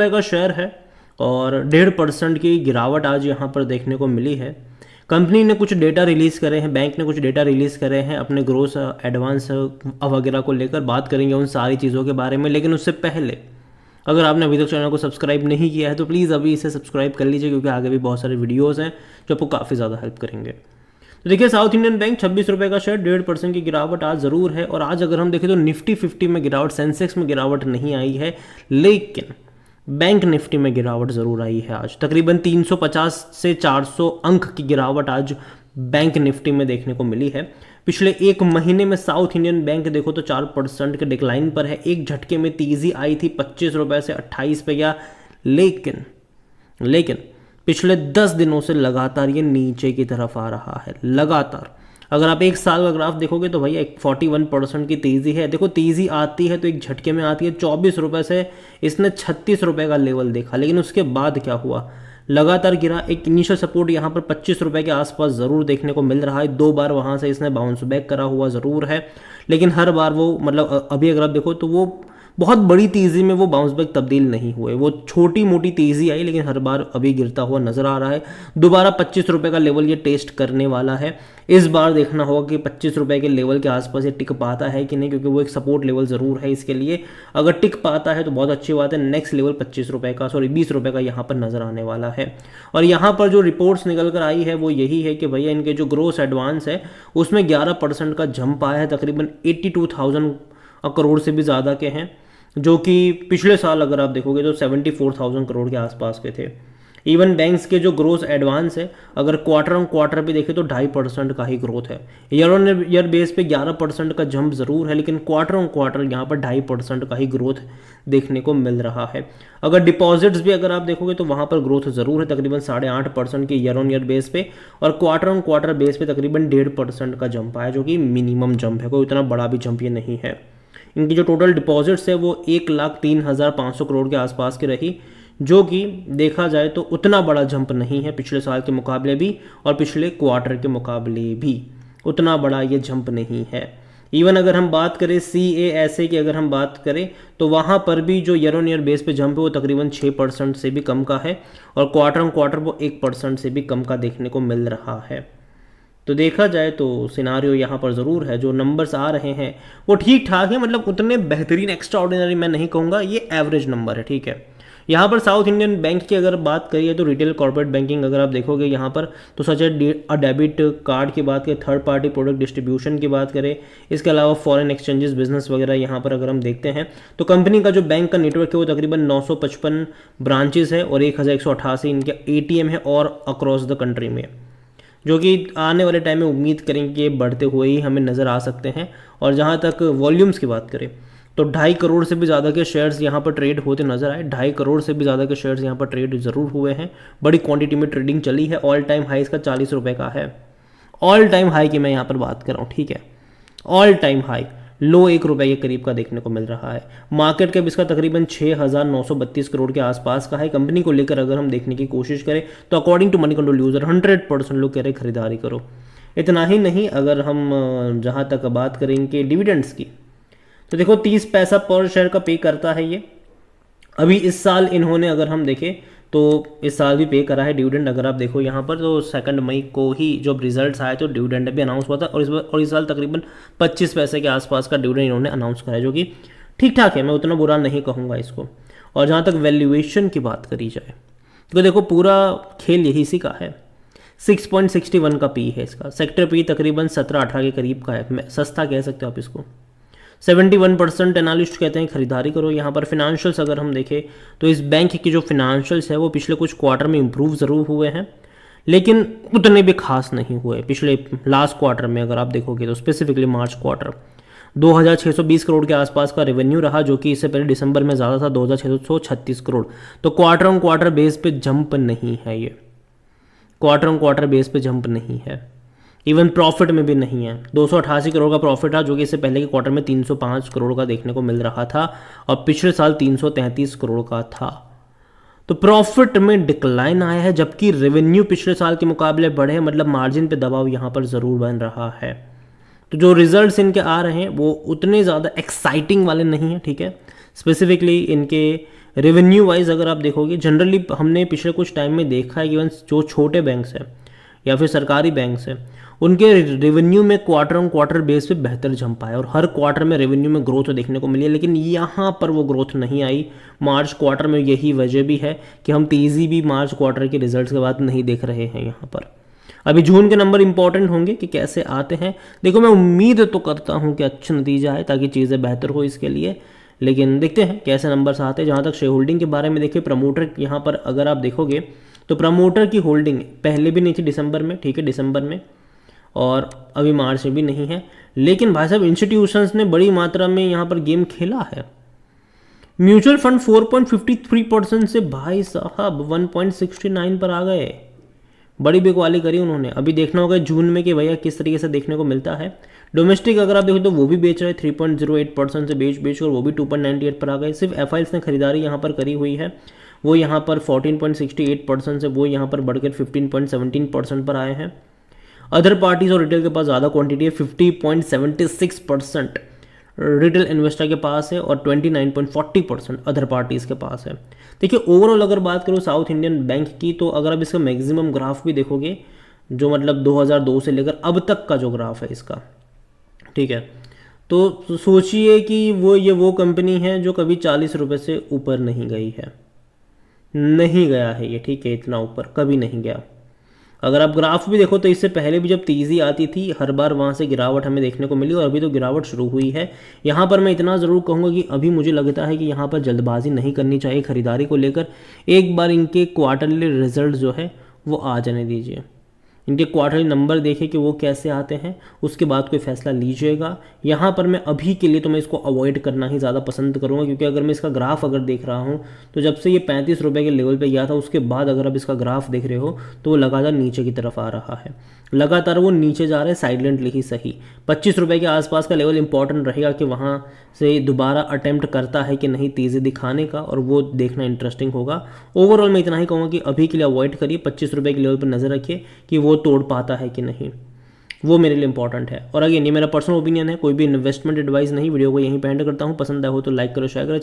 रुपये का शेयर है और 1.5% की गिरावट आज यहाँ पर देखने को मिली है। कंपनी ने कुछ डेटा रिलीज़ करे हैं, बैंक ने कुछ डेटा रिलीज़ करे हैं अपने ग्रोथ एडवांस वगैरह को लेकर, बात करेंगे उन सारी चीज़ों के बारे में। लेकिन उससे पहले अगर आपने अभी तक चैनल को सब्सक्राइब नहीं किया है तो प्लीज़ अभी इसे सब्सक्राइब कर लीजिए, क्योंकि आगे भी बहुत सारे वीडियोज़ हैं जो आपको काफ़ी ज़्यादा हेल्प करेंगे। तो देखिए, साउथ इंडियन बैंक 26 रुपये का शेयर, 1.5% की गिरावट आज ज़रूर है। और आज अगर हम देखें तो निफ्टी 50 में गिरावट, सेंसेक्स में गिरावट नहीं आई है, लेकिन बैंक निफ्टी में गिरावट ज़रूर आई है। आज तकरीबन 350 से 400 अंक की गिरावट आज बैंक निफ्टी में देखने को मिली है। पिछले एक महीने में साउथ इंडियन बैंक देखो तो 4% के डिक्लाइन पर है। एक झटके में तेज़ी आई थी, 25 रुपये से 28 पे गया, लेकिन पिछले 10 दिनों से लगातार ये नीचे की तरफ आ रहा है, लगातार। अगर आप एक साल का ग्राफ देखोगे तो भैया 41% की तेज़ी है। देखो, तेज़ी आती है तो एक झटके में आती है। 24 रुपये से इसने 36 रुपये का लेवल देखा, लेकिन उसके बाद क्या हुआ, लगातार गिरा। एक इनिशियल सपोर्ट यहाँ पर 25 रुपये के आसपास ज़रूर देखने को मिल रहा है। 2 बार वहाँ से इसने बाउंस बैक करा हुआ ज़रूर है, लेकिन हर बार वो मतलब अभी अगर आप देखो तो वो बहुत बड़ी तेज़ी में वो बाउंस बैक तब्दील नहीं हुए। वो छोटी मोटी तेज़ी आई, लेकिन हर बार अभी गिरता हुआ नज़र आ रहा है। दोबारा 25 रुपये का लेवल ये टेस्ट करने वाला है। इस बार देखना होगा कि 25 रुपये के लेवल के आसपास ये टिक पाता है कि नहीं, क्योंकि वो एक सपोर्ट लेवल ज़रूर है इसके लिए। अगर टिक पाता है तो बहुत अच्छी बात है। नेक्स्ट लेवल 20 रुपये का यहाँ पर नज़र आने वाला है। और यहाँ पर जो रिपोर्ट्स निकल कर आई है वो यही है कि भैया इनके जो ग्रोथ एडवांस है उसमें 11% का जंप आया है, तकरीबन 82,000 करोड़ से भी ज़्यादा के हैं, जो कि पिछले साल अगर आप देखोगे तो 74,000 करोड़ के आसपास के थे। इवन बैंक्स के जो ग्रोथ एडवांस है अगर क्वार्टर ऑन क्वार्टर भी देखें तो 2.5% का ही ग्रोथ है। ईयर ऑन ईयर बेस पे 11% का जंप ज़रूर है, लेकिन क्वार्टर ऑन क्वार्टर यहाँ पर 2.5% का ही ग्रोथ देखने को मिल रहा है। अगर डिपॉजिट्स भी अगर आप देखोगे तो वहाँ पर ग्रोथ ज़रूर है, तकरीबन 8.5% के ईयर ऑन ईयर बेस पे, और क्वार्टर ऑन क्वार्टर बेस पे तकरीबन 1.5% का जंप आया, जो कि मिनिमम जंप है, कोई इतना बड़ा भी जंप ये नहीं है। इनकी जो टोटल डिपॉजिट्स है वो 1,03,500 करोड़ के आसपास की रही, जो कि देखा जाए तो उतना बड़ा जंप नहीं है। पिछले साल के मुकाबले भी और पिछले क्वार्टर के मुकाबले भी उतना बड़ा ये जंप नहीं है। इवन अगर हम बात करें CASA की अगर हम बात करें तो वहाँ पर भी जो ईयर ऑन ईयर बेस पे जंप है वो तकरीबन 6% से भी कम का है, और क्वार्टर ऑन क्वार्टर वो 1% से भी कम का देखने को मिल रहा है। तो देखा जाए तो सिनारियो यहाँ पर ज़रूर है। जो नंबर्स आ रहे हैं वो ठीक ठाक है, मतलब उतने बेहतरीन एक्स्ट्रा ऑर्डिनरी मैं नहीं कहूँगा, ये एवरेज नंबर है, ठीक है। यहाँ पर साउथ इंडियन बैंक की अगर बात करिए तो रिटेल कॉर्पोरेट बैंकिंग अगर आप देखोगे यहाँ पर तो सच है डेबिट कार्ड की बात करें, थर्ड पार्टी प्रोडक्ट डिस्ट्रीब्यूशन की बात करें, इसके अलावा फॉरेन एक्सचेंजेस बिजनेस वगैरह यहाँ पर अगर हम देखते हैं तो कंपनी का जो बैंक का नेटवर्क है वो तकरीबन 955 ब्रांचेस है और 1188 इनके ATM है और अक्रॉस द कंट्री में, जो कि आने वाले टाइम में उम्मीद करेंगे कि बढ़ते हुए ही हमें नज़र आ सकते हैं। और जहाँ तक वॉल्यूम्स की बात करें तो 2.5 करोड़ से भी ज़्यादा के शेयर्स यहाँ पर ट्रेड होते नजर आए। 2.5 करोड़ से भी ज़्यादा के शेयर्स यहाँ पर ट्रेड ज़रूर हुए हैं। बड़ी क्वांटिटी में ट्रेडिंग चली है। ऑल टाइम हाई इसका 40 रुपये का है। ऑल टाइम हाई की मैं यहाँ पर बात कर रहा हूँ, ठीक है। ऑल टाइम हाई, लो 1 रुपये के करीब का देखने को मिल रहा है। मार्केट कैप इसका तकरीबन 6,932 करोड़ के आसपास का है। कंपनी को लेकर अगर हम देखने की कोशिश करें तो according to Moneycontrol user 100% लोग कह रहे खरीदारी करो। इतना ही नहीं, अगर हम जहाँ तक बात करेंगे डिविडेंड्स की तो देखो 30 पैसा पर शेयर का पे करता है ये। अभी इस साल इन्होंने अगर हम देखें तो इस साल भी पे करा है डिविडेंड। अगर आप देखो यहाँ पर तो 2 मई को ही जब रिजल्ट्स आए तो डिविडेंड भी अनाउंस हुआ था, और इस साल तकरीबन 25 पैसे के आसपास का डिविडेंड इन्होंने अनाउंस करा है, जो कि ठीक ठाक है, मैं उतना बुरा नहीं कहूँगा इसको। और जहाँ तक वैल्यूएशन की बात करी जाए तो देखो पूरा खेल यही सी का है। 6.61 का पी है इसका। सेक्टर पी तकरीबन 17-18 के करीब का है, सस्ता कह सकते हो आप इसको। 71% एनालिस्ट कहते हैं खरीदारी करो। यहाँ पर फिनेंशियल्स अगर हम देखें तो इस बैंक की जो फिनेंशियल्स है वो पिछले कुछ क्वार्टर में इंप्रूव ज़रूर हुए हैं, लेकिन उतने भी खास नहीं हुए। पिछले लास्ट क्वार्टर में अगर आप देखोगे तो स्पेसिफिकली मार्च क्वार्टर 2,620 करोड़ के आसपास का रेवेन्यू रहा, जो कि इससे पहले दिसंबर में ज़्यादा था 2,636 करोड़। तो क्वार्टर ऑन क्वार्टर बेस पे जंप नहीं है, ये क्वार्टर ऑन क्वार्टर बेस पे जंप नहीं है। इवन प्रॉफिट में भी नहीं है। 288 करोड़ का प्रॉफिट था, जो कि इससे पहले के क्वार्टर में 305 करोड़ का देखने को मिल रहा था, और पिछले साल 333 करोड़ का था। तो प्रॉफिट में डिक्लाइन आया है, जबकि रेवेन्यू पिछले साल के मुकाबले बढ़े, मतलब मार्जिन पे दबाव यहाँ पर ज़रूर बन रहा है। तो जो रिजल्ट्स इनके आ रहे हैं वो उतने ज़्यादा एक्साइटिंग वाले नहीं हैं, ठीक है। स्पेसिफिकली इनके रेवेन्यू वाइज अगर आप देखोगे, जनरली हमने पिछले कुछ टाइम में देखा है कि इवन जो छोटे बैंक्स हैं या फिर सरकारी बैंक्स हैं, उनके रेवेन्यू में क्वार्टर ऑन क्वार्टर बेस पे बेहतर जंप आया और हर क्वार्टर में रेवेन्यू में ग्रोथ देखने को मिली है, लेकिन यहाँ पर वो ग्रोथ नहीं आई मार्च क्वार्टर में। यही वजह भी है कि हम तेज़ी भी मार्च क्वार्टर के रिजल्ट्स के बाद नहीं देख रहे हैं यहाँ पर। अभी जून के नंबर इंपॉर्टेंट होंगे कि कैसे आते हैं। देखो, मैं उम्मीद तो करता हूँ कि अच्छा नतीजा आए ताकि चीज़ें बेहतर हो इसके लिए, लेकिन देखते हैं कैसे नंबर्स आते हैं। जहाँ तक शेयर होल्डिंग के बारे में देखिए, प्रमोटर यहाँ पर अगर आप देखोगे तो प्रमोटर की होल्डिंग पहले भी नहीं थी दिसंबर में, ठीक है, दिसंबर में, और अभी मार्च में भी नहीं है। लेकिन भाई साहब इंस्टीट्यूशंस ने बड़ी मात्रा में यहाँ पर गेम खेला है। म्यूचुअल फंड 4.53% से भाई साहब 1.69 पर आ गए। बड़ी बिकवाली करी उन्होंने। अभी देखना होगा जून में कि भैया किस तरीके से देखने को मिलता है। डोमेस्टिक अगर आप देखो तो वो भी बेच रहे हैं 3.08% से बेच कर वो भी 2.98 पर आ गए। सिर्फ एफआईएस ने खरीदारी यहाँ पर करी हुई है, वो यहाँ पर 14.68% से वो यहाँ पर बढ़कर 15.17% पर आए हैं। अदर पार्टीज और रिटेल के पास ज़्यादा क्वांटिटी है, 50.76% रिटेल इन्वेस्टर के पास है और 29.40% अदर पार्टीज़ के पास है। देखिए, ओवरऑल अगर बात करो साउथ इंडियन बैंक की, तो अगर आप इसका मैक्सिमम ग्राफ भी देखोगे, जो मतलब 2002 से लेकर अब तक का जो ग्राफ है इसका, ठीक है, तो सोचिए कि वो कंपनी है जो कभी 40 रुपये से ऊपर नहीं गई है, नहीं गया है ये, ठीक है, इतना ऊपर कभी नहीं गया। अगर आप ग्राफ भी देखो तो इससे पहले भी जब तेज़ी आती थी हर बार वहाँ से गिरावट हमें देखने को मिली और अभी तो गिरावट शुरू हुई है। यहाँ पर मैं इतना ज़रूर कहूँगा कि अभी मुझे लगता है कि यहाँ पर जल्दबाजी नहीं करनी चाहिए खरीदारी को लेकर। एक बार इनके क्वार्टरली रिजल्ट जो है वो आ जाने दीजिए, इनके क्वार्टरली नंबर देखें कि वो कैसे आते हैं, उसके बाद कोई फैसला लीजिएगा। यहाँ पर मैं अभी के लिए तो मैं इसको अवॉइड करना ही ज़्यादा पसंद करूँगा, क्योंकि अगर मैं इसका ग्राफ अगर देख रहा हूँ तो जब से ये 35 रुपये के लेवल पे गया था उसके बाद अगर आप इसका ग्राफ देख रहे हो तो वो लगातार नीचे की तरफ आ रहा है, लगातार वो नीचे जा रहा है, साइलेंटली ही सही। 25 रुपये के आसपास का लेवल इंपॉर्टेंट रहेगा कि वहाँ से दोबारा अटेम्प्ट करता है कि नहीं तेज़ी दिखाने का, और वो देखना इंटरेस्टिंग होगा। ओवरऑल मैं इतना ही कहूँगा कि अभी के लिए अवॉइड करिए, 25 रुपये के लेवल पर नज़र रखिए कि वो तोड़ पाता है कि नहीं, वो मेरे लिए इंपॉर्टेंट है। और अगेन ये मेरा पर्सनल ओपिनियन है, कोई भी इन्वेस्टमेंट एडवाइस नहीं। वीडियो को यहीं पे एंड करता हूँ। पसंद आया हो तो लाइक करो, शेयर करो।